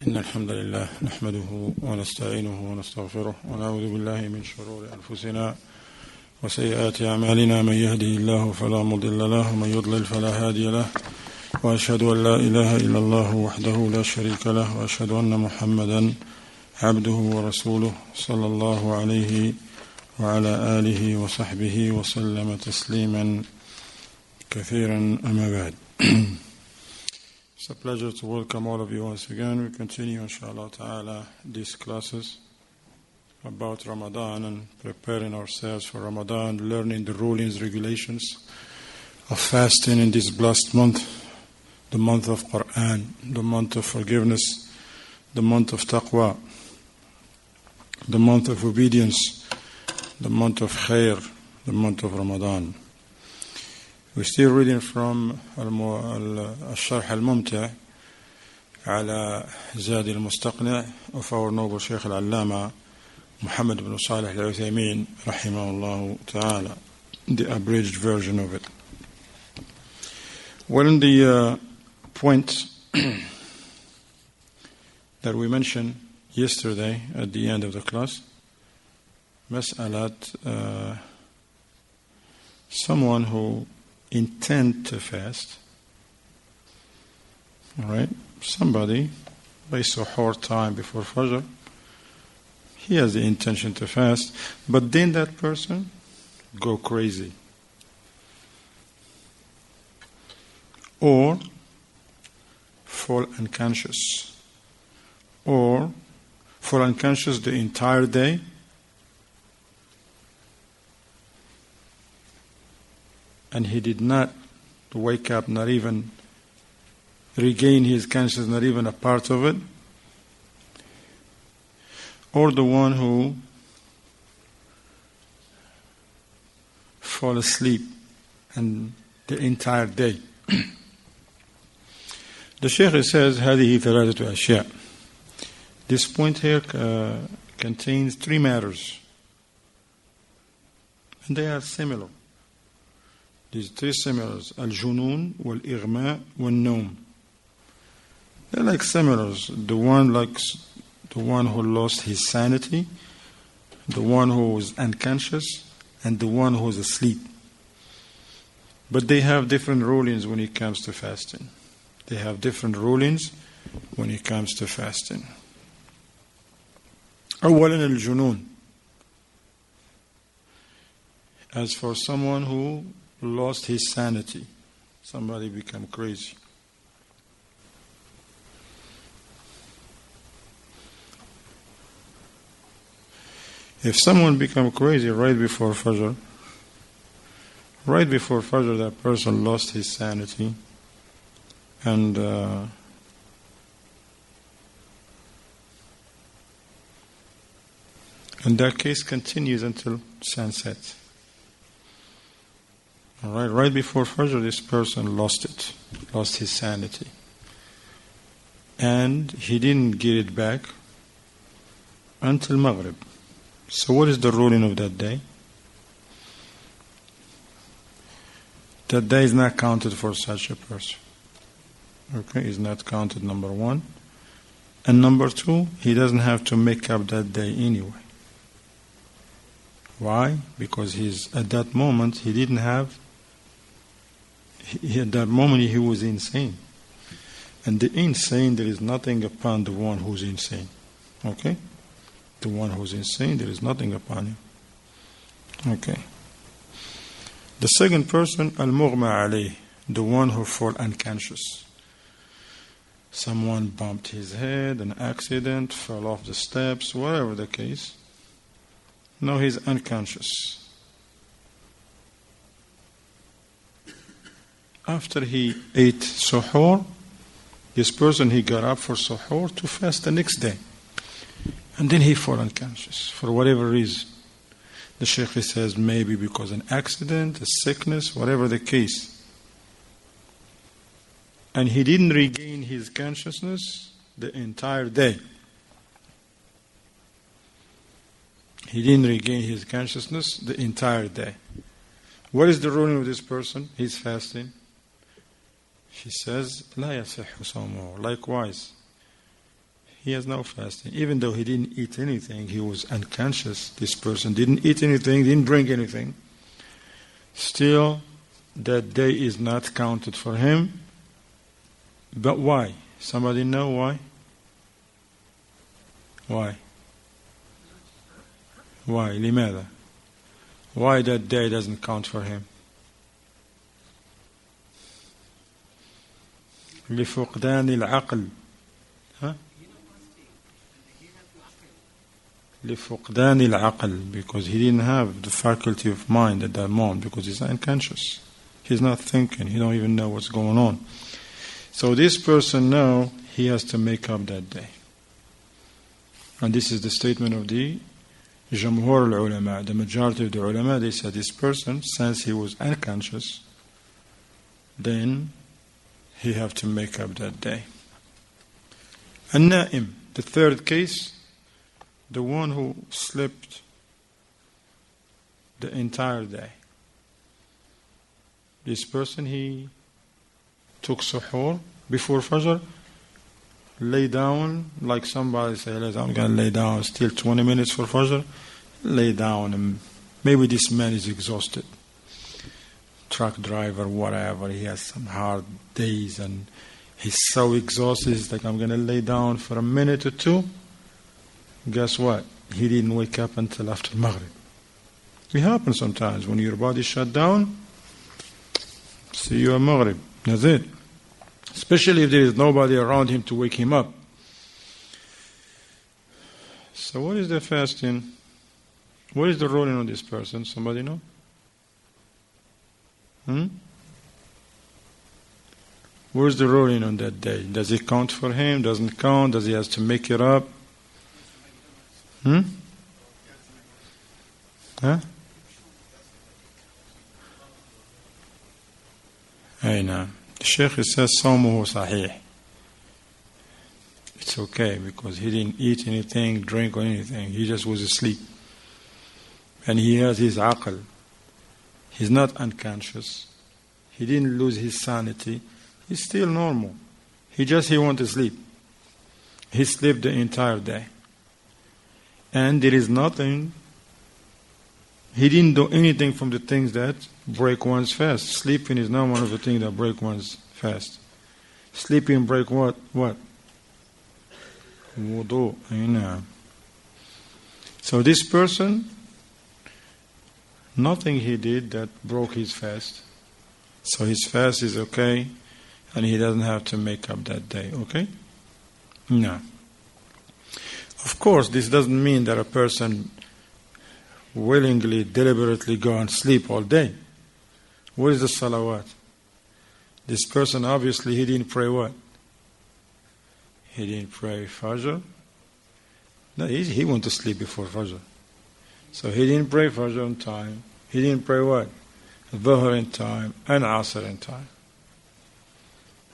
إن الحمد لله نحمده ونستعينه ونستغفره ونعوذ بالله من شرور أنفسنا وسيئات أعمالنا من يهده الله فلا مضل له ومن يضلل فلا هادي له وأشهد أن لا إله إلا الله وحده لا شريك له وأشهد أن محمدا عبده ورسوله صلى الله عليه وعلى آله وصحبه وسلم تسليما كثيرا أما بعد. It's a pleasure to welcome all of you once again. We continue, inshallah ta'ala, these classes about Ramadan and preparing ourselves for Ramadan, learning the rulings, regulations of fasting in this blessed month, the month of Quran, the month of forgiveness, the month of taqwa, the month of obedience, the month of khair, the month of Ramadan. We're still reading from الشرح الممتع على زاد المستقنع of our noble Shaykh al-Allama Muhammad ibn Salih al-Uthaymin rahimahullah ta'ala, the abridged version of it. Well, in the point that we mentioned yesterday at the end of the class, mas'alat someone who intend to fast, all right? Somebody by suhoor time before Fajr, he has the intention to fast, but then that person go crazy or fall unconscious or fall unconscious the entire day, and he did not wake up, not even regain his consciousness, not even a part of it. Or the one who fall asleep and the entire day. The Shaykh says, هذه ثلاثة أشياء. This point here contains three matters, and they are similar. These three similars, al-junun, wal-ighma, wal-nawm. They're like similars. The one who lost his sanity, the one who was unconscious, and the one who was asleep. But they have different rulings when it comes to fasting. They have different rulings when it comes to fasting. أولا الجنون. As for someone who lost his sanity, somebody become crazy. If someone become crazy right before Fajr, that person lost his sanity, and that case continues until sunset. All right, right before Fajr, this person lost his sanity. And he didn't get it back until Maghrib. So what is the ruling of that day? That day is not counted for such a person. Okay, is not counted, number one. And number two, he doesn't have to make up that day anyway. Why? Because at that moment, at that moment he was insane. And the insane, there is nothing upon the one who's insane. Okay? The one who's insane, there is nothing upon him. Okay. The second person, al-mughma alayh, the one who fall unconscious. Someone bumped his head, an accident, fell off the steps, whatever the case. No, he's unconscious. After he ate suhoor, this person, he got up for suhoor to fast the next day. And then he fell unconscious for whatever reason. The Shaykh says maybe because an accident, a sickness, whatever the case. And he didn't regain his consciousness the entire day. He didn't regain his consciousness the entire day. What is the ruling of this person? He's fasting. She says, لا يصح صومه. Likewise, he has no fasting. Even though he didn't eat anything, he was unconscious. This person didn't eat anything, didn't drink anything. Still, that day is not counted for him. But why? Somebody know why? Why? Why? لماذا? Why that day doesn't count for him? لفقدان العقل. ها؟ لفقدان العقل, because he didn't have the faculty of mind at that moment, because he's unconscious. He's not thinking. He don't even know what's going on. So this person now, he has to make up that day. And this is the statement of the Jamhur al-Ulama. The majority of the ulama, they said this person, since he was unconscious, then he have to make up that day. An-Na'im, the third case, the one who slept the entire day. This person, he took suhoor before Fajr, lay down, like somebody said, I'm going to lay down still 20 minutes for Fajr, lay down, and maybe this man is exhausted. Truck driver, whatever, he has some hard days and he's so exhausted, he's like, I'm going to lay down for a minute or two. Guess what? He didn't wake up until after Maghrib. It happens sometimes when your body shut down. See you at Maghrib. That's it. Especially if there is nobody around him to wake him up. So what is the fasting? What is the ruling on this person? Somebody know? Where's the ruling on that day? Does it count for him? Doesn't count? Does he have to make it up? Huh? I know. The Sheikh says صومه صحيح. It's okay because he didn't eat anything, drink or anything. He just was asleep. And he has his aql. He's not unconscious. He didn't lose his sanity. He's still normal. He wanted to sleep. He slept the entire day. And there is nothing. He didn't do anything from the things that break one's fast. Sleeping is not one of the things that break one's fast. Sleeping break what? Wudu. So this person, nothing he did that broke his fast. So his fast is okay, and he doesn't have to make up that day, okay? No. Of course, this doesn't mean that a person willingly, deliberately go and sleep all day. What is the salawat? This person, obviously, he didn't pray what? He didn't pray Fajr. No, he went to sleep before Fajr. So he didn't pray Fajr on time. He didn't pray what? Dhuhr in time and Asr in time.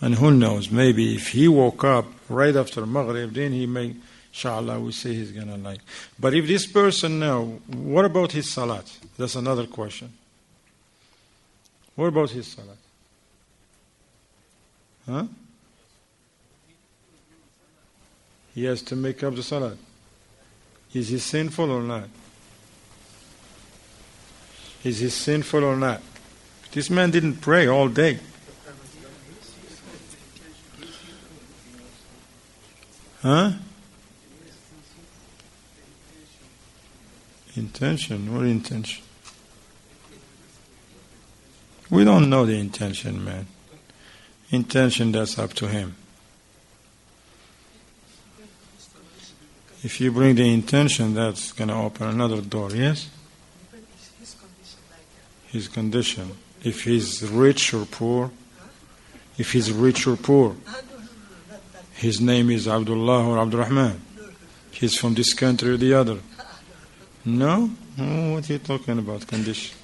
And who knows, maybe if he woke up right after Maghrib, then he may, inshallah, we say he's going to like. But if this person now, what about his salat? That's another question. What about his salat? Huh? He has to make up the salat. Is he sinful or not? Is he sinful or not? This man didn't pray all day. Huh? Intention? What intention? We don't know the intention, man. Intention, that's up to him. If you bring the intention, that's going to open another door, yes? His condition. If he's rich or poor. If he's rich or poor. His name is Abdullah or Abdurrahman. He's from this country or the other. No? Oh, what are you talking about, condition?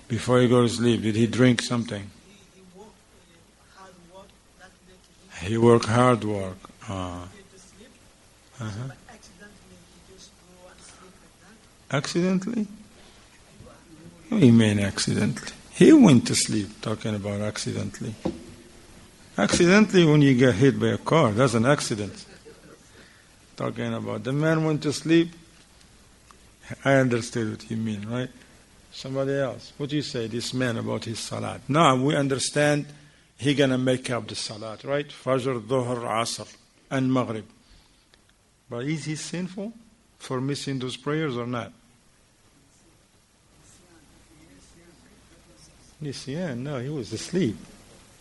Before he goes to sleep, did he drink something? He worked hard work. Accidentally? What do you mean accidentally? He went to sleep, talking about accidentally. Accidentally when you get hit by a car, that's an accident. Talking about the man went to sleep. I understood what you mean, right? Somebody else. What do you say, this man, about his salat? Now we understand he gonna make up the salat, right? Fajr, Dhuhr, Asr, and Maghrib. But is he sinful for missing those prayers or not? Nisyan, no, he was asleep.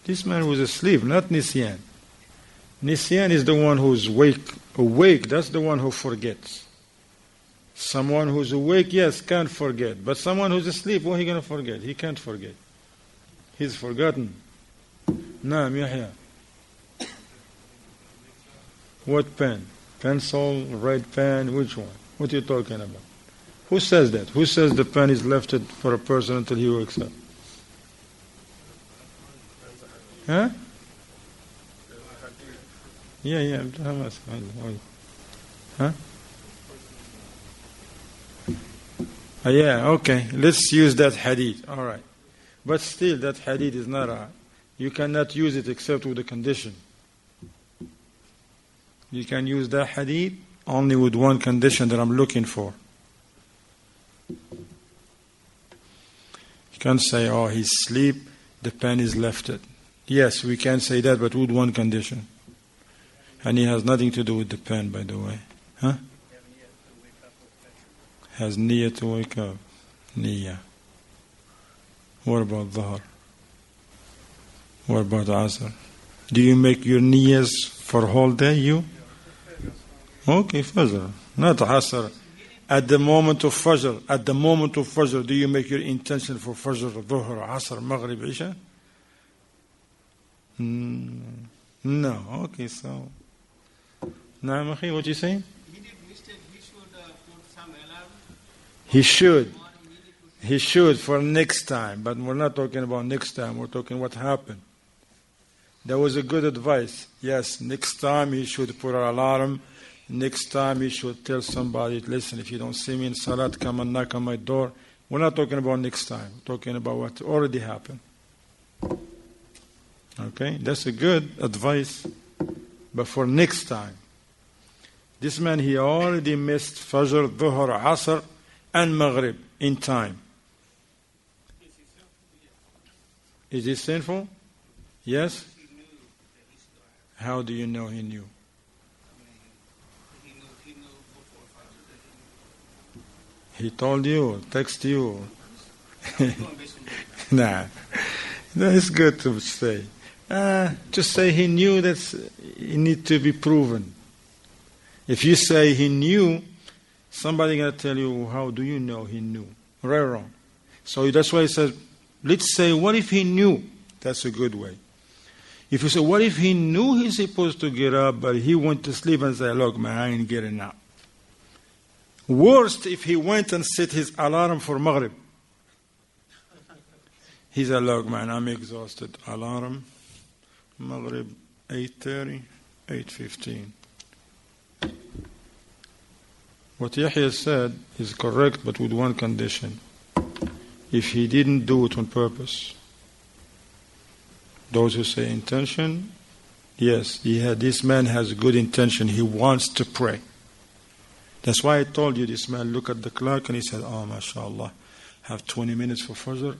This man was asleep, not Nisyan. Nisyan is the one who's awake, that's the one who forgets. Someone who's awake, yes, can't forget. But someone who's asleep, what are he going to forget? He can't forget. He's forgotten. Naam, Yahya. What pen? Pencil, red pen, which one? What are you talking about? Who says that? Who says the pen is left for a person until he wakes up? Huh? Yeah. Huh? Yeah, okay. Let's use that hadith. All right. But still, that hadith is not you cannot use it except with a condition. You can use that hadith only with one condition that I'm looking for. You can't say, oh, he's asleep, the pen is lifted. Yes, we can say that, but with one condition. And it has nothing to do with the pen, by the way. Huh? Has niyyah to wake up. Niyyah. What about Dhuhr? What about Asr? Do you make your niyyahs for whole day, you? Okay, Fajr. Not Asr. At the moment of Fajr, do you make your intention for Fajr, Dhuhr, Asr, Maghrib, Isha? No. Okay, so. Naam, akhi, what you saying? He should for next time, but we're not talking about next time, we're talking what happened. That was a good advice. Yes, next time he should put an alarm. Next time he should tell somebody, listen, if you don't see me in Salat, come and knock on my door. We're not talking about next time, we're talking about what already happened. Okay, that's a good advice, but for next time. This man, he already missed Fajr, Dhuhr, Asr, and Maghrib in time. Is it sinful? Yes? How do you know he knew? He told you, text you. Nah, it's good to say. Just say he knew, that's it need to be proven. If you say he knew, somebody gonna tell you, how do you know he knew? Right or wrong? So that's why he says, let's say, what if he knew? That's a good way. If you say, what if he knew he's supposed to get up, but he went to sleep and said, look, man, I ain't getting up. Worst if he went and set his alarm for Maghrib. He said, look, man, I'm exhausted. Alarm, Maghrib, 8:30, 8:15. What Yahya said is correct, but with one condition. If he didn't do it on purpose. Those who say intention, yes, this man has good intention. He wants to pray. That's why I told you this man looked at the clock and he said, oh, mashallah, have 20 minutes for Fajr.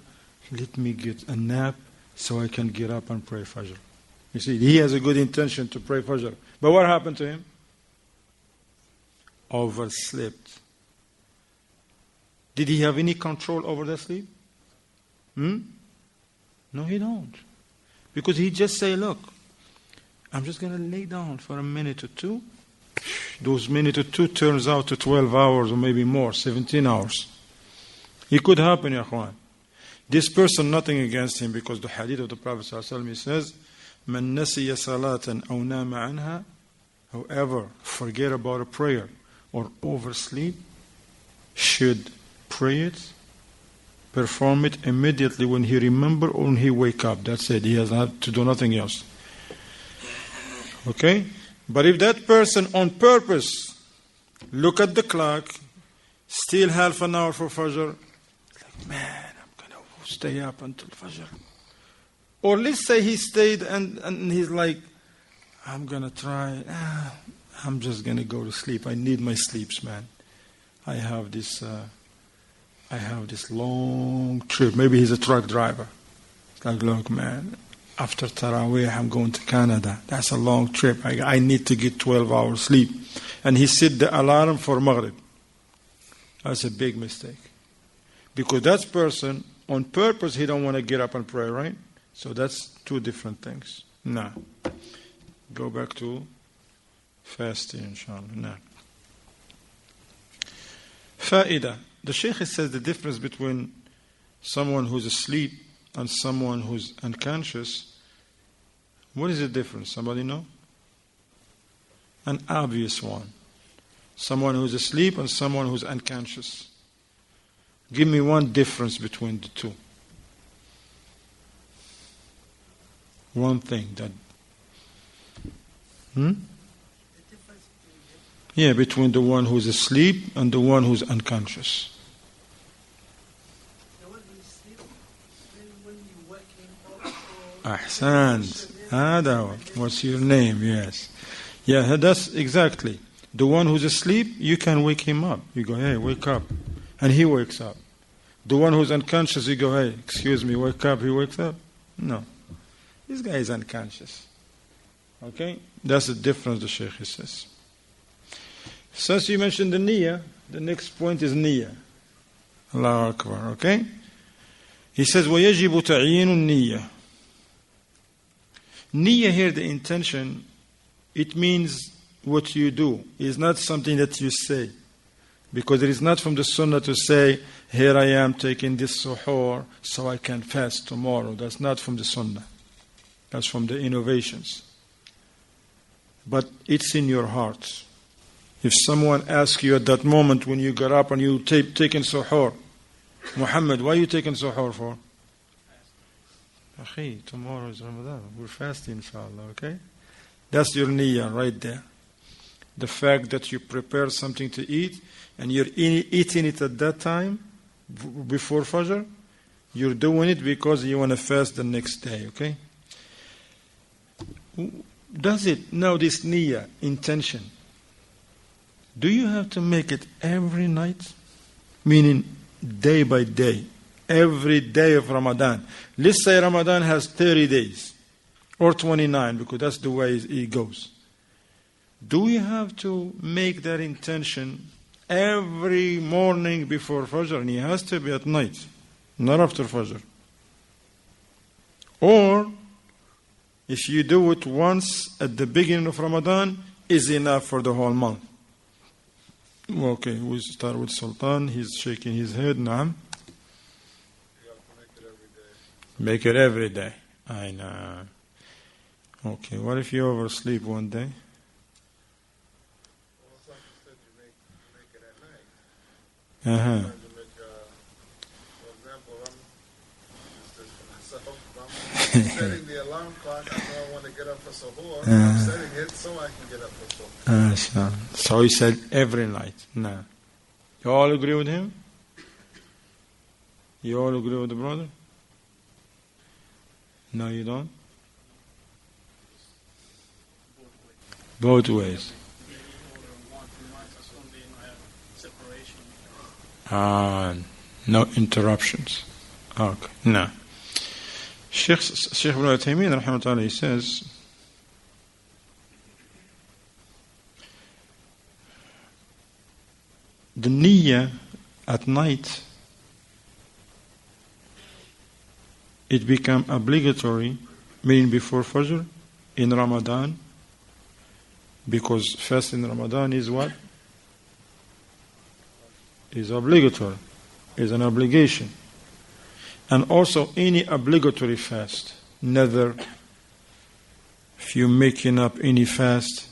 Let me get a nap so I can get up and pray Fajr. You see, he has a good intention to pray Fajr. But what happened to him? Overslept. Did he have any control over the sleep? No, he don't. Because he just say, look, I'm just going to lay down for a minute or two. Those minute or two turns out to 12 hours or maybe more, 17 hours. It could happen, ya akhwan. This person, nothing against him, because the hadith of the Prophet ﷺ says, Man nasiya salatan aw nama anha, whoever forget about a prayer or oversleep, should pray it, perform it immediately when he remember or when he wake up. That's it. He has not to do nothing else. Okay? But if that person on purpose look at the clock, still half an hour for Fajr, like, man, I'm going to stay up until Fajr. Or let's say he stayed and he's like, I'm going to try, I'm just going to go to sleep. I need my sleeps, man. I have this long trip. Maybe he's a truck driver. It's like, look, man, after Taraweeh, I'm going to Canada. That's a long trip. I need to get 12 hours sleep. And he set the alarm for Maghrib. That's a big mistake. Because that person, on purpose, he don't want to get up and pray, right? So that's two different things. No. Go back to fasting, inshallah. No. Fa'idah. The Shaykh says the difference between someone who's asleep and someone who's unconscious. What is the difference? Somebody know? An obvious one. Someone who's asleep and someone who's unconscious. Give me one difference between the two. One thing that... Yeah, between the one who's asleep and the one who's unconscious. The one who's asleep, when you wake him up... Ahsan. What's your name? Yes. Yeah, that's exactly. The one who's asleep, you can wake him up. You go, hey, wake up. And he wakes up. The one who's unconscious, you go, hey, excuse me, wake up. He wakes up. No. This guy is unconscious. Okay? That's the difference, the Shaykh says. Since you mentioned the niyyah, the next point is niyyah. Allahu Akbar. Okay? He says, وَيَجِبُ تَعْيِينُ النِّيَّةِ. Niyyah here, the intention, it means what you do. It's not something that you say. Because it is not from the sunnah to say, here I am taking this suhoor so I can fast tomorrow. That's not from the sunnah. That's from the innovations. But it's in your heart. If someone asks you at that moment when you got up and you taking suhoor, Muhammad, why are you taking suhoor for? Akhi, tomorrow is Ramadan. We're fasting, inshallah, okay? That's your niyyah right there. The fact that you prepare something to eat and you're eating it at that time, before Fajr, you're doing it because you want to fast the next day, okay? Does it, now this niyyah, intention, do you have to make it every night? Meaning day by day, every day of Ramadan. Let's say Ramadan has 30 days or 29 because that's the way it goes. Do you have to make that intention every morning before Fajr? And it has to be at night, not after Fajr. Or if you do it once at the beginning of Ramadan, is enough for the whole month. Okay, we start with Sultan. He's shaking his head. Naam. Make it every day. I know. Okay, what if you oversleep one day? Uh-huh. I'm setting the alarm clock. I know I want to get up for suhoor. I'm setting it so I can get up for suhoor. So he said every night. No. You all agree with him? You all agree with the brother? No, you don't? Both ways. No interruptions. Okay. No. Sheikh Ibn Uthaymeen rahimahullah, he says, the niyyah at night, it become obligatory, meaning before Fajr, in Ramadan, because fast in Ramadan is what? Is obligatory, is an obligation. And also any obligatory fast, neither if you're making up any fast,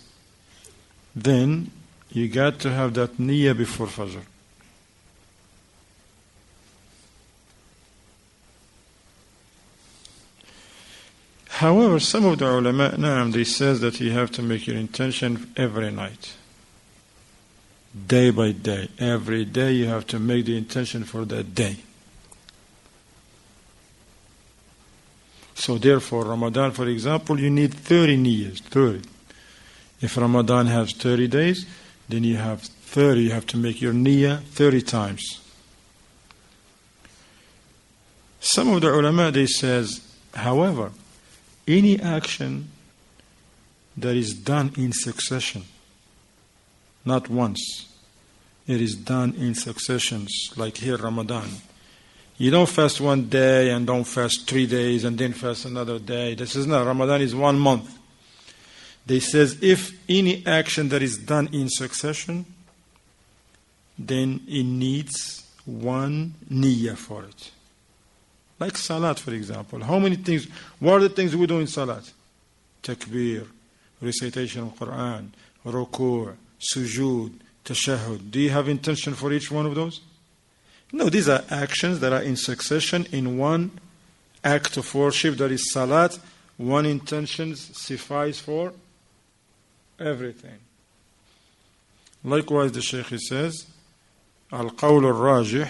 then you got to have that niyyah before Fajr. However, some of the ulama, they says that you have to make your intention every night. Day by day. Every day you have to make the intention for that day. So therefore, Ramadan, for example, you need 30 niyyahs, 30. If Ramadan has 30 days, then you have 30, you have to make your niyyah 30 times. Some of the ulama, they says, however, any action that is done in succession, not once, it is done in successions, like here Ramadan. You don't fast one day and don't fast 3 days and then fast another day. This is not, Ramadan is 1 month. They says if any action that is done in succession, then it needs 1 niyyah for it. Like salat, for example. How many things, what are the things we do in salat? Takbir, recitation of Quran, ruku', sujood, tashahhud. Do you have intention for each one of those? No, these are actions that are in succession in one act of worship, that is salat. One intention suffice for everything. Likewise, the Shaykh says, Al-Qawl al-Rajih,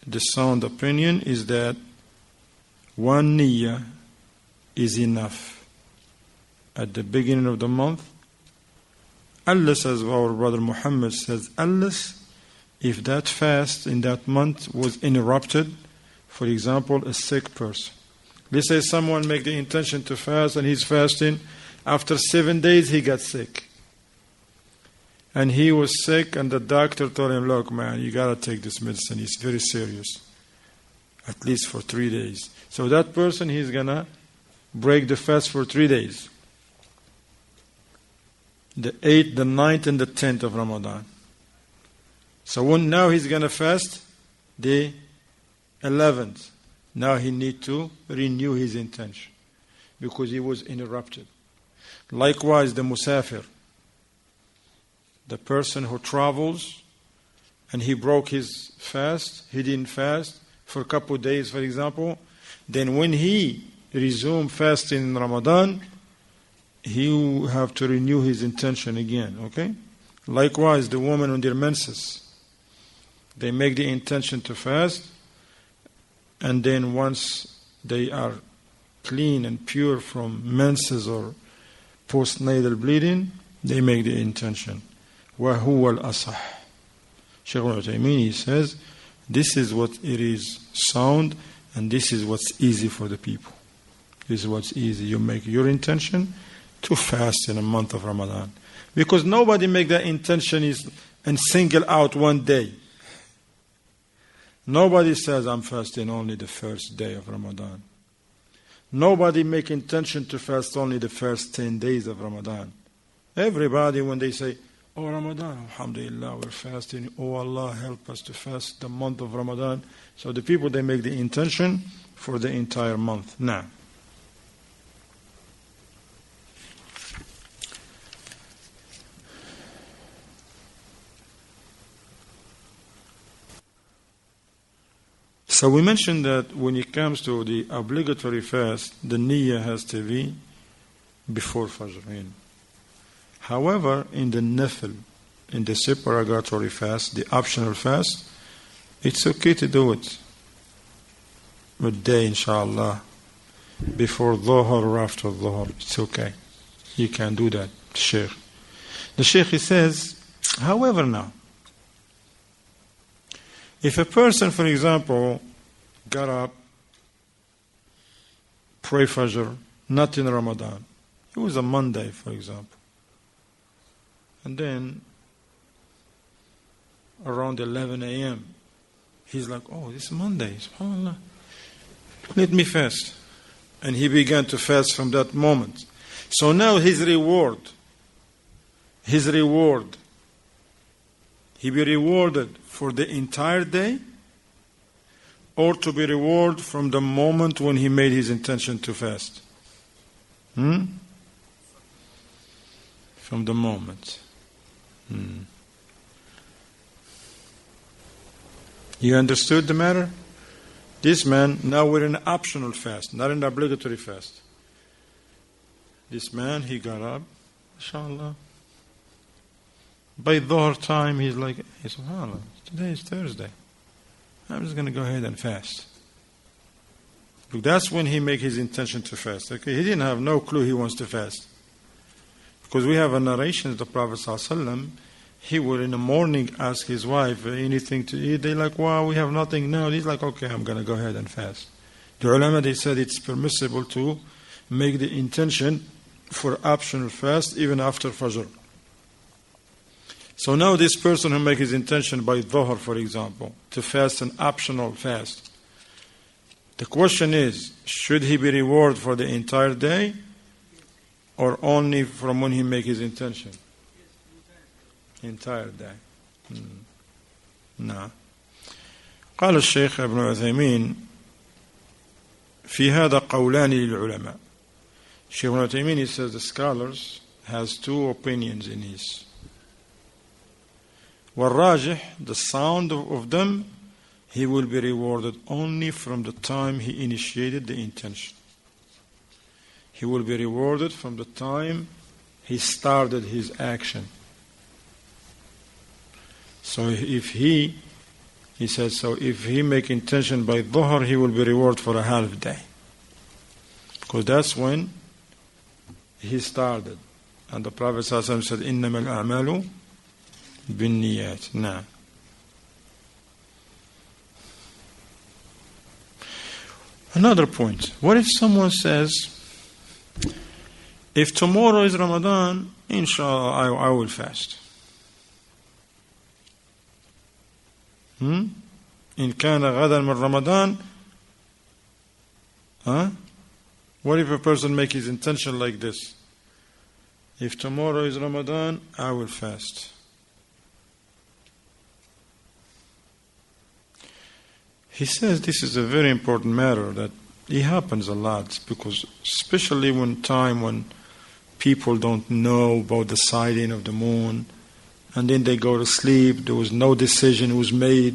the sound opinion is that 1 niyyah is enough at the beginning of the month, unless, as our brother Muhammad says, unless if that fast in that month was interrupted, for example, a sick person. Let's say someone make the intention to fast and he's fasting. After 7 days he got sick. And he was sick and the doctor told him, look man, you got to take this medicine. It's very serious. At least for 3 days. So that person, he's going to break the fast for 3 days. The 8th, the 9th and the 10th of Ramadan. So now he's going to fast the 11th. Now he needs to renew his intention because he was interrupted. Likewise, the musafir, the person who travels and he broke his fast, he didn't fast for a couple of days, for example, then when he resumed fasting in Ramadan, he will have to renew his intention again, okay? Likewise, the woman on their menses, they make the intention to fast, and then once they are clean and pure from menses or postnatal bleeding, they make the intention. وَهُوَ الْأَصَحِ. Shaykh al-Uthaymeen, he says, this is what it is sound, and this is what's easy for the people. This is what's easy. You make your intention to fast in a month of Ramadan. Because nobody make that intention and single out 1 day. Nobody says, I'm fasting only the first day of Ramadan. Nobody make intention to fast only the first 10 days of Ramadan. Everybody, when they say, oh Ramadan, alhamdulillah, we're fasting. Oh Allah, help us to fast the month of Ramadan. So the people, they make the intention for the entire month. Now, so we mentioned that when it comes to the obligatory fast, the niyyah has to be before Fajr. However, in the nafil, in the supererogatory fast, the optional fast, it's okay to do it midday, inshallah, before dhuhr or after dhuhr. It's okay. You can do that, Shaykh. The Shaykh, he says, however now, if a person, for example, got up, pray Fajr, not in Ramadan, it was a Monday, for example, and then around 11 a.m., he's like, oh, it's Monday, subhanAllah, let me fast. And he began to fast from that moment. So now his reward, he be rewarded for the entire day, or to be rewarded from the moment when he made his intention to fast? From the moment. You understood the matter? This man, now we're in an optional fast, not an obligatory fast. This man, he got up, inshallah. By dhuhr time, he's like, hey, subhanAllah, today is Thursday. I'm just going to go ahead and fast. Look, that's when he make his intention to fast. Okay, he didn't have no clue he wants to fast. Because we have a narration of the Prophet ﷺ, he would in the morning ask his wife anything to eat. They're like, wow, we have nothing now. He's like, okay, I'm going to go ahead and fast. The ulama, they said it's permissible to make the intention for optional fast even after Fajr. So now this person who makes his intention by Dhuhr, for example, to fast an optional fast, the question is, should he be rewarded for the entire day or only from when he makes his intention? Entire day. No. قال الشيخ ابن عثيمين في هذا قولان للعلماء. Shaykh ibn Uthaymeen, he says the scholars has two opinions in this. والراجح, the sound of them, he will be rewarded only from the time he initiated the intention. He will be rewarded from the time he started his action. So if he says, so if he make intention by Dhuhr, he will be rewarded for a half day. Because that's when he started. And the Prophet ﷺ said, إِنَّمَا الْأَعْمَالُ بِالنِّيَّاتِ. Nah. Another point. What if someone says, if tomorrow is Ramadan, inshallah, I will fast. إن كان غدا من رمضان. What if a person make his intention like this? If tomorrow is Ramadan, I will fast. He says this is a very important matter that it happens a lot, because especially when people don't know about the sighting of the moon, and then they go to sleep, there was no decision was made.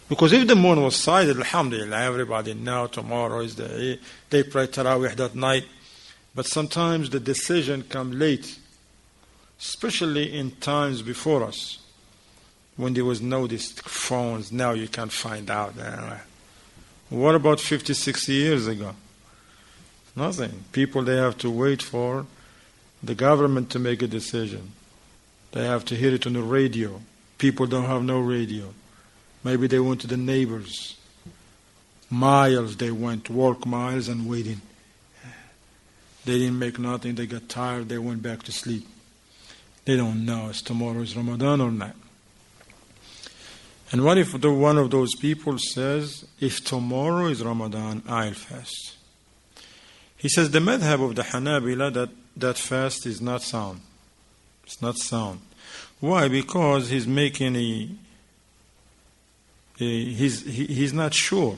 Because if the moon was sighted, alhamdulillah, everybody know tomorrow is the Eid. They pray Taraweeh that night. But sometimes the decision comes late, especially in times before us, when there was no these phones. Now you can find out. What about 50, 60 years ago? Nothing. People, they have to wait for the government to make a decision. They have to hear it on the radio. People don't have no radio. Maybe they went to the neighbors. Miles they went, work miles and waiting. They didn't make nothing. They got tired. They went back to sleep. They don't know if tomorrow is Ramadan or not. And what if one of those people says, if tomorrow is Ramadan, I'll fast? He says the madhab of the Hanabila that fast is not sound. It's not sound. Why? Because he's making he's not sure.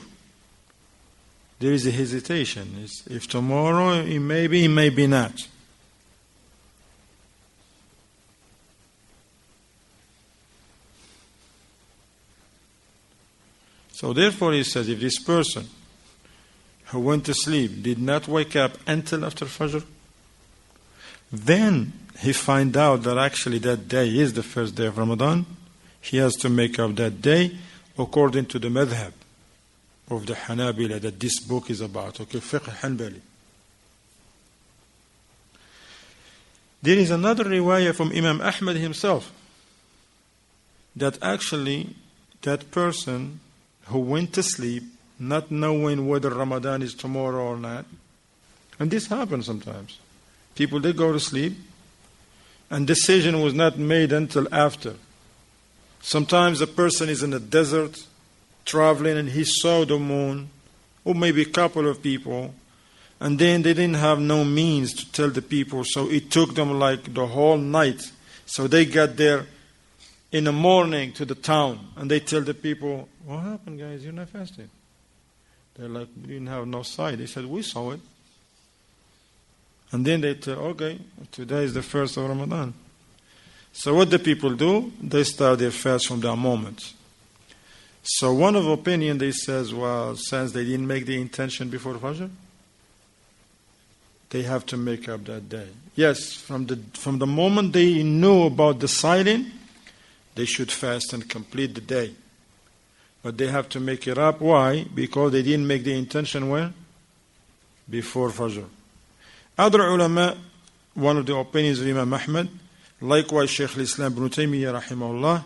There is a hesitation. If tomorrow, it may be not. So therefore he says, if this person who went to sleep did not wake up until after Fajr, then he find out that actually that day is the first day of Ramadan, he has to make up that day according to the madhab of the Hanabila that this book is about. Okay, Fiqh Hanbali. There is another riwayah from Imam Ahmad himself that actually that person who went to sleep not knowing whether Ramadan is tomorrow or not, and this happens sometimes. People, they go to sleep and decision was not made until after. Sometimes a person is in a desert traveling and he saw the moon, or maybe a couple of people, and then they didn't have no means to tell the people, so it took them like the whole night. So they got there in the morning to the town and they tell the people, what happened, guys? You're not fasting. They're like, we didn't have no sight. They said, we saw it. And then they tell, okay, today is the first of Ramadan. So what the people do? They start their fast from that moment. So one of opinion, they says, well, since they didn't make the intention before Fajr, they have to make up that day. Yes, from the moment they knew about the sighting, they should fast and complete the day. But they have to make it up. Why? Because they didn't make the intention when? Before Fajr. Other ulama, one of the opinions of Imam Ahmad, likewise Shaykh al-Islam ibn Taymiyyah rahimahullah,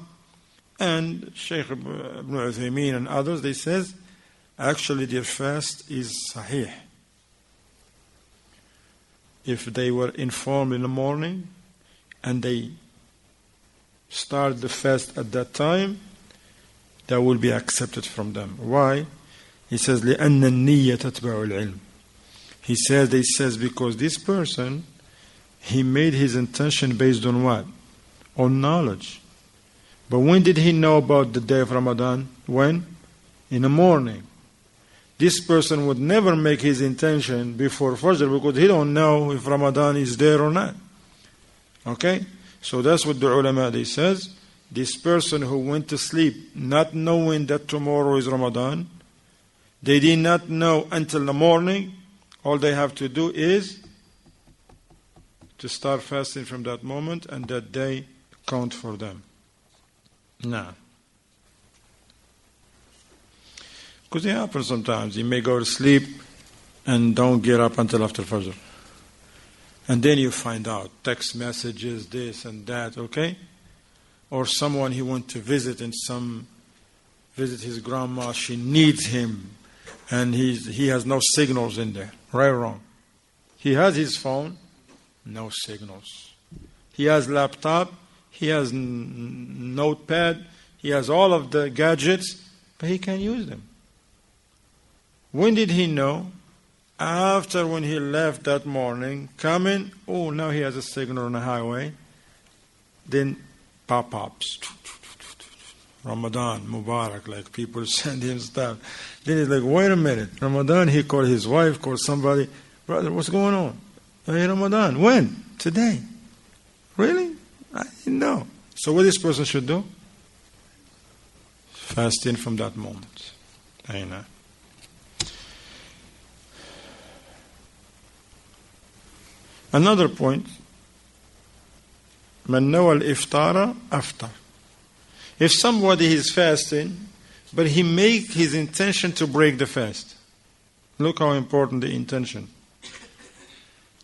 and Shaykh ibn Uthaymeen and others, they says, actually their fast is sahih. If they were informed in the morning and they start the fast at that time, that will be accepted from them. Why? He says, لِأَنَّ النِّيَّةَ تَتْبَعُ الْعِلْمِ. He says because this person, he made his intention based on what? On knowledge. But when did he know about the day of Ramadan? When? In the morning. This person would never make his intention before Fajr because he don't know if Ramadan is there or not. Okay? So that's what the ulama, they says. This person who went to sleep not knowing that tomorrow is Ramadan, they did not know until the morning. All they have to do is to start fasting from that moment, and that day count for them. Now, because it happens sometimes. You may go to sleep and don't get up until after Fajr. And then you find out text messages, this and that, okay? Or someone he went to visit and visit his grandma, she needs him, and he has no signals in there. Right or wrong? He has his phone, no signals. He has laptop, he has notepad, he has all of the gadgets, but he can't use them. When did he know? After when he left that morning, coming, oh, now he has a signal on the highway. Then pop-ups. Ramadan, Mubarak, like people send him stuff. Then he's like, wait a minute, Ramadan, he called his wife, called somebody, brother, what's going on? Hey, Ramadan, when? Today. Really? I didn't know. So what this person should do? Fasting from that moment. I know. Another point, من نوى الإفطار أفطر. If somebody is fasting, but he make his intention to break the fast. Look how important the intention.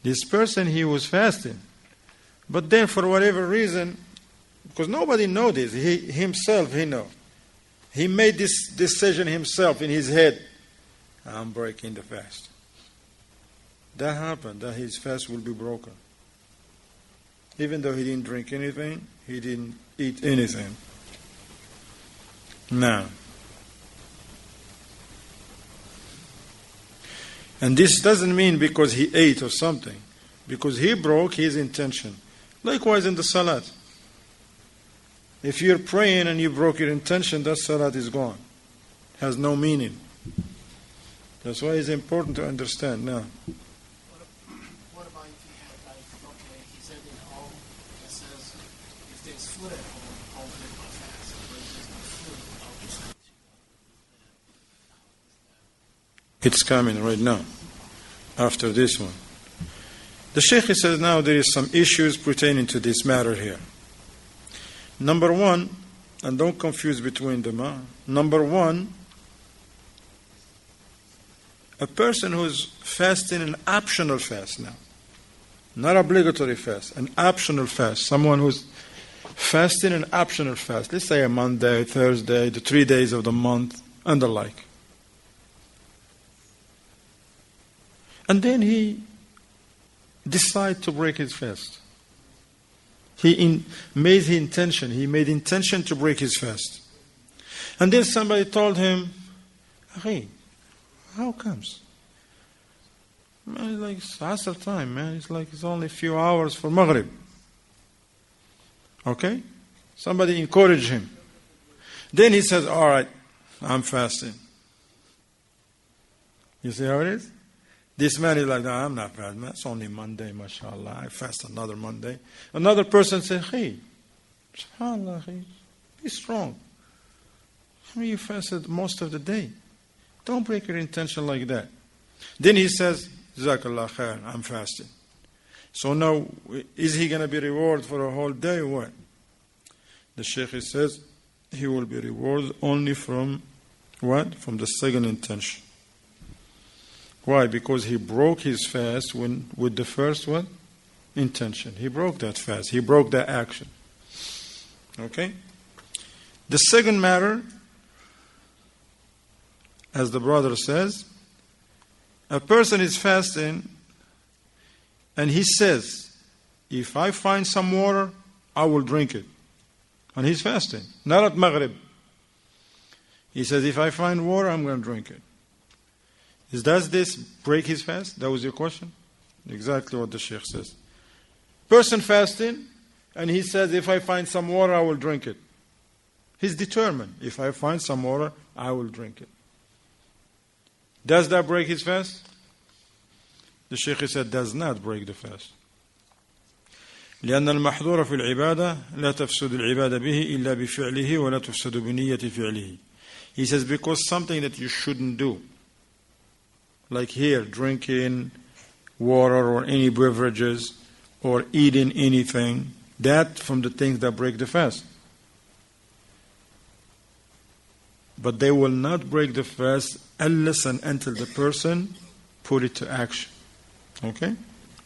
This person, he was fasting. But then for whatever reason, because nobody knows this, he know. He made this decision himself in his head. I'm breaking the fast. That happened, that his fast will be broken. Even though he didn't drink anything, he didn't eat anything. Now, and this doesn't mean because he ate or something, because he broke his intention. Likewise in the salat. If you're praying and you broke your intention, that salat is gone. Has no meaning. That's why it's important to understand now. What about if he had, like, okay, he said in home, it says, if there's food at home, I'll break my fast. But if there's no food, I'll just It's coming right now, after this one. The Shaykh says now there is some issues pertaining to this matter here. Number one, and don't confuse between them. Number one, a person who's fasting an optional fast now, not obligatory fast, an optional fast. Someone who's fasting an optional fast. Let's say a Monday, Thursday, the 3 days of the month, and the like. And then he decide to break his fast. He made intention to break his fast. And then somebody told him, hey, how comes? Man, it's like it's Asr time, man. It's only a few hours for Maghrib. Okay? Somebody encouraged him. Then he says, all right, I'm fasting. You see how it is? This man is like, no, I'm not fasting. It's only Monday, mashallah. I fast another Monday. Another person says, hey, subhanallah, be strong. I mean, you fasted most of the day. Don't break your intention like that. Then he says, Jazakallah khair, I'm fasting. So now, is he going to be rewarded for a whole day or what? The Shaykh says, he will be rewarded only from what? From the second intention. Why? Because he broke his fast with the first what? Intention. He broke that fast. He broke that action. Okay? The second matter, as the brother says, a person is fasting and he says, if I find some water, I will drink it. And he's fasting. Not at Maghrib. He says, if I find water, I'm going to drink it. Does this break his fast? That was your question? Exactly what the Sheikh says. Person fasting, and he says, if I find some water, I will drink it. He's determined. If I find some water, I will drink it. Does that break his fast? The Sheikh said, does not break the fast. لأن المحظور في العبادة لا تفسد العبادة به إلا بفعله ولا تفسد بنية فعله. He says, because something that you shouldn't do, like here, drinking water or any beverages or eating anything, that from the things that break the fast. But they will not break the fast unless and until the person put it to action. Okay?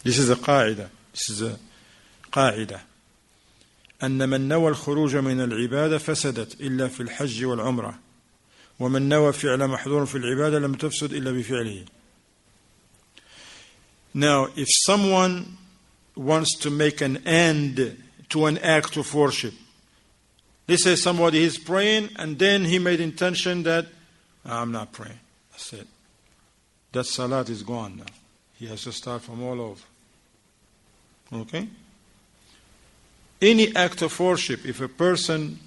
This is a قاعدة. This is a قاعدة. أن من نوى الخروج من العبادة فسدت إلا في الحج والعمرة. ومن نوى فعل محظور في العبادة لم تفسد إلا بفعله. Now, if someone wants to make an end to an act of worship, let's say somebody is praying and then he made intention that, I'm not praying. That's it. That salat is gone now. He has to start from all over. Okay? Any act of worship, if a person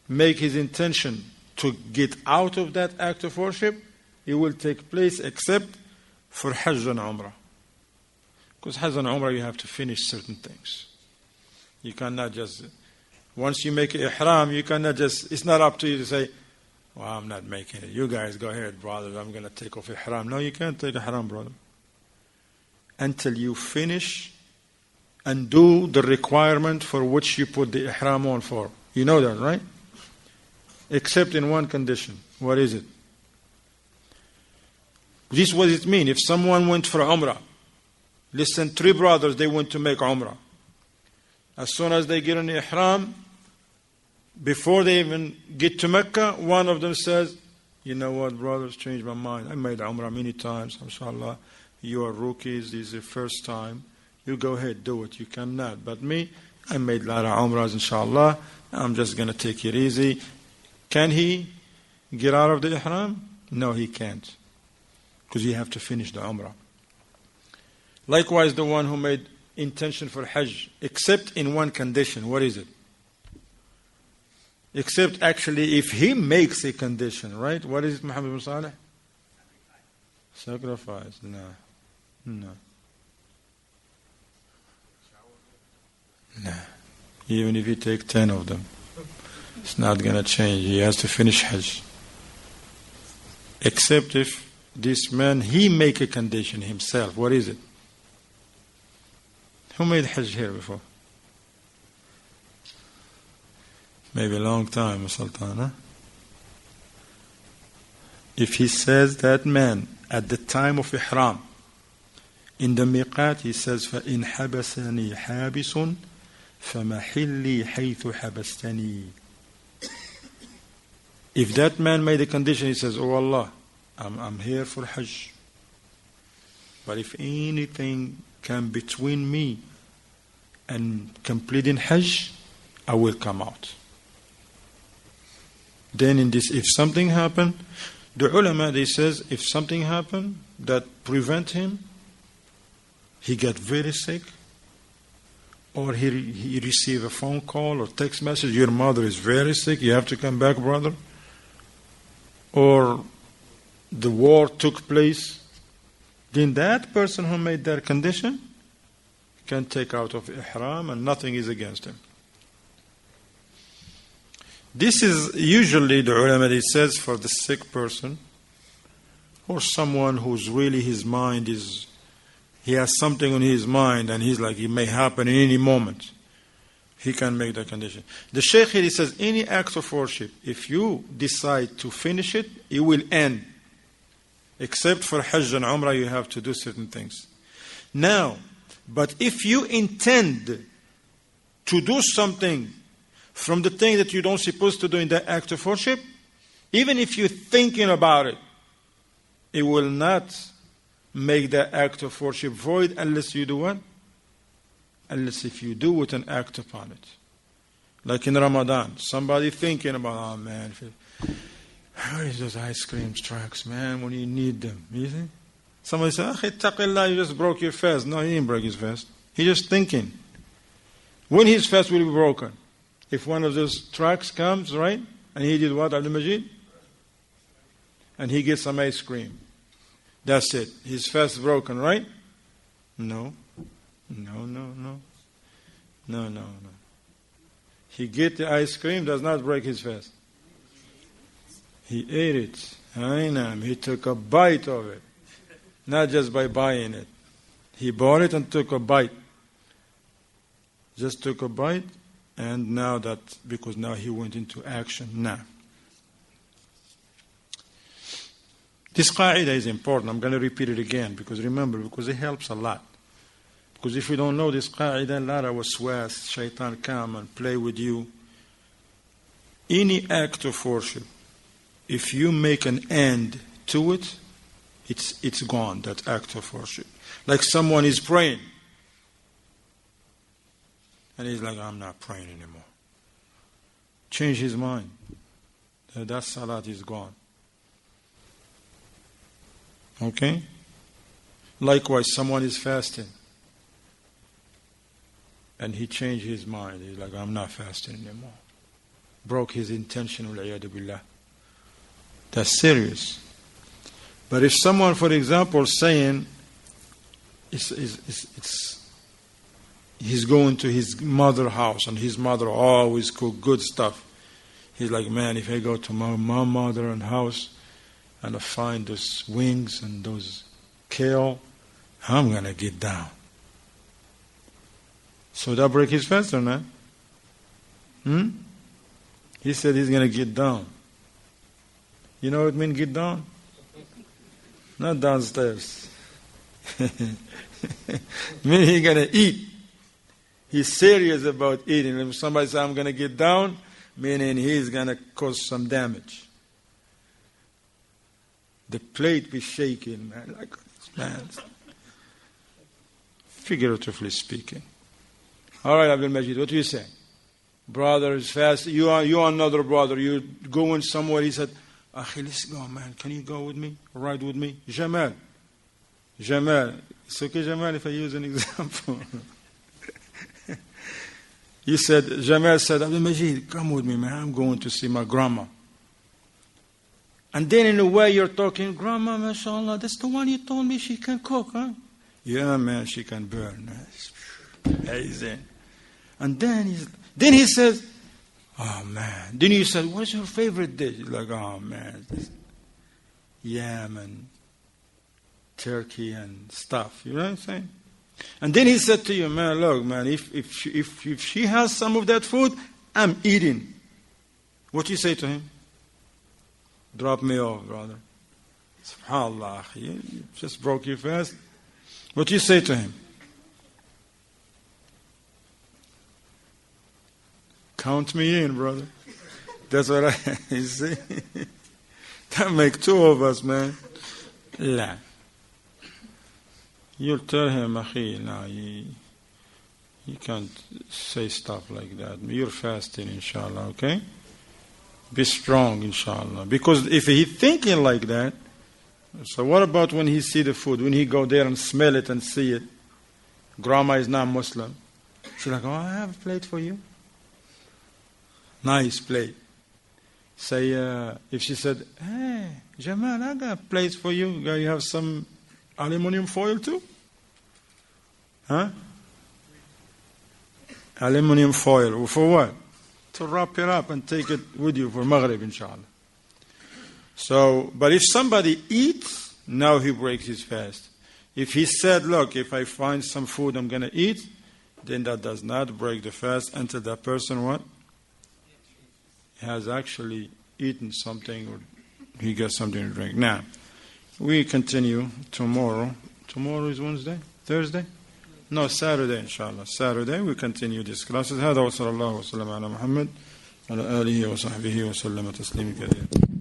make his intention to get out of that act of worship, it will take place except for Hajj and Umrah. Because Hajj and Umrah you have to finish certain things. You cannot just, once you make ihram, you cannot just, it's not up to you to say, well, I'm not making it. You guys go ahead, brothers, I'm going to take off ihram. No, you can't take ihram, brother. Until you finish and do the requirement for which you put the ihram on for. You know that, right? Except in one condition. What is it? This is what it means. If someone went for Umrah, listen, 3 brothers, they went to make Umrah. As soon as they get in the ihram, before they even get to Mecca, one of them says, you know what, brothers, changed my mind. I made Umrah many times, inshallah. You are rookies, this is the first time. You go ahead, do it. You cannot. But me, I made a lot of Umrahs, inshallah. I'm just going to take it easy. Can he get out of the ihram? No, he can't. Because you have to finish the Umrah. Likewise, the one who made intention for Hajj, except in one condition. What is it? Except actually if he makes a condition, right? What is it, Muhammad bin Saleh? Sacrifice. No. Even if you take 10 of them, it's not going to change. He has to finish Hajj. Except if this man, he make a condition himself. What is it? Who made Hajj here before? Maybe a long time, Sultan, huh? If he says that man, at the time of Ihram, in the miqat, he says, فَإِنْ حَبَسَنِي حَابِسٌ فَمَحِلِّي حَيْثُ حَبَسْتَنِي. If that man made a condition, he says, oh Allah, I'm here for Hajj. But if anything come between me and completing Hajj, I will come out. Then in this, if something happened, the ulama, they says, if something happened that prevent him, he got very sick, or he received a phone call or text message, your mother is very sick, you have to come back, brother. Or the war took place, then that person who made that condition can take out of ihram and nothing is against him. This is usually the ulama, it says, for the sick person or someone who's really his mind is, he has something on his mind and he's like, it may happen in any moment. he can make the condition. The Shaykh here, he says, any act of worship, if you decide to finish it, it will end. Except for Hajj and Umrah, you have to do certain things. Now, but if you intend to do something from the thing that you don't supposed to do in that act of worship, even if you're thinking about it, it will not make that act of worship void unless you do what? Unless if you do it and act upon it. Like in Ramadan, somebody thinking about, oh man, where is those ice cream trucks, man, when you need them? You see? Somebody says, Ittaqillah, you just broke your fast. No, he didn't break his fast. He's just thinking. When his fast will be broken? If one of those trucks comes, right? And he did what, Abdul-Majid? And he gets some ice cream. That's it. His fast is broken, right? No. No. He get the ice cream, does not break his fast. He ate it. He took a bite of it. Not just by buying it. He bought it and took a bite. Just took a bite, and now that, because now he went into action. Now, this qa'idah is important. I'm going to repeat it again, because remember, because it helps a lot. Because if you don't know this qa'idah, a lot of waswas, shaitan come and play with you. Any act of worship, if you make an end to it, it's gone, that act of worship. Like someone is praying, and he's like, I'm not praying anymore. Change his mind. That salat is gone. Okay? Likewise, someone is fasting, and he changed his mind. He's like, I'm not fasting anymore. Broke his intention, wal-'iyadu billah. That's serious. But if someone, for example, saying he's going to his mother's house and his mother always cook good stuff. He's like, man, if I go to my mother's house and I find those wings and those kale, I'm going to get down. So that break his fast or not? He said he's going to get down. You know what it means, get down? Not downstairs. Meaning he's going to eat. He's serious about eating. If somebody says, I'm going to get down, meaning he's going to cause some damage. The plate be shaking, man. Like, man. Figuratively speaking. All right, Abdul-Majid, what do you say? Brother is fast. You are another brother. You're going somewhere. He said, Akhi, let's go, man. Can you go with me? Ride with me? Jamal. It's okay, Jamal, if I use an example. Jamal said, Abdul-Majid, come with me, man. I'm going to see my grandma. And then in a way you're talking, Grandma, mashallah, that's the one you told me she can cook, huh? Yeah, man, she can burn. Amazing. And then he says, oh, man. Then he said, what's your favorite dish? He's like, oh, man, yam and turkey and stuff. You know what I'm saying? And then he said to you, man, look, man, if she has some of that food, I'm eating. What do you say to him? Drop me off, brother. SubhanAllah, you just broke your fast. What do you say to him? Count me in, brother. That's what you see. That make two of us, man. La. You'll tell him, Akhi, no, you can't say stuff like that. You're fasting, inshallah, okay? Be strong, inshallah. Because if he's thinking like that, so what about when he see the food? When he go there and smell it and see it? Grandma is not Muslim. She's like, oh, I have a plate for you. Nice plate. Say, if she said, hey, Jamal, I got a plate for you. You have some aluminum foil too? Huh? Aluminum foil. For what? To wrap it up and take it with you for Maghrib, inshallah. So, but if somebody eats, now he breaks his fast. If he said, look, if I find some food I'm going to eat, then that does not break the fast until that person what? Has actually eaten something or he gets something to drink. Now, we continue tomorrow. Tomorrow is Wednesday? Thursday? No, Saturday inshallah. Saturday we continue this classes. هذا وصلى الله وسلم على محمد وعلى آله وصحبه وسلم تسليما كثيرا.